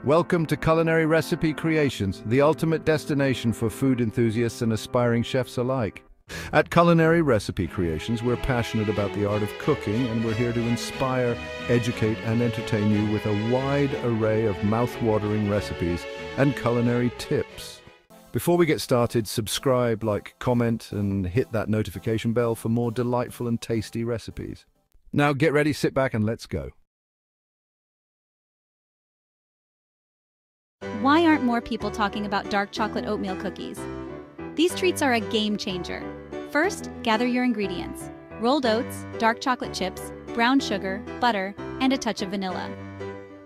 Welcome to Culinary Recipe Creations, the ultimate destination for food enthusiasts and aspiring chefs alike. At Culinary Recipe Creations, we're passionate about the art of cooking, and we're here to inspire, educate, and entertain you with a wide array of mouth-watering recipes and culinary tips. Before we get started, subscribe, like, comment, and hit that notification bell for more delightful and tasty recipes. Now get ready, sit back, and let's go. Why aren't more people talking about dark chocolate oatmeal cookies? These treats are a game changer. First, gather your ingredients: rolled oats, dark chocolate chips, brown sugar, butter, and a touch of vanilla.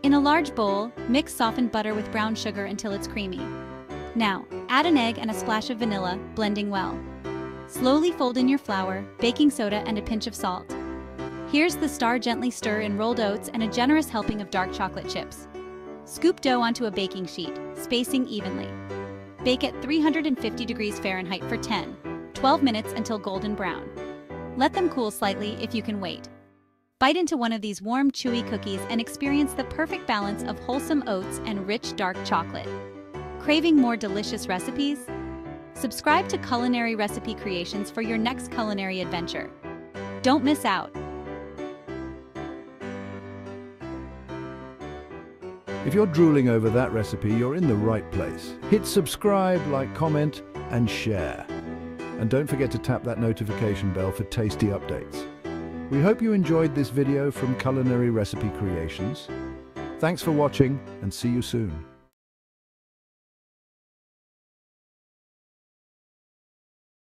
In a large bowl, mix softened butter with brown sugar until it's creamy. Now, add an egg and a splash of vanilla, blending well. Slowly fold in your flour, baking soda, and a pinch of salt. Here's the star: gently stir in rolled oats and a generous helping of dark chocolate chips. Scoop dough onto a baking sheet, spacing evenly. Bake at 350 degrees Fahrenheit for 10-12 minutes until golden brown. Let them cool slightly if you can wait. Bite into one of these warm, chewy cookies and experience the perfect balance of wholesome oats and rich dark chocolate. Craving more delicious recipes? Subscribe to Culinary Recipe Creations for your next culinary adventure. Don't miss out. If you're drooling over that recipe, you're in the right place. Hit subscribe, like, comment, and share. And don't forget to tap that notification bell for tasty updates. We hope you enjoyed this video from Culinary Recipe Creations. Thanks for watching, and see you soon.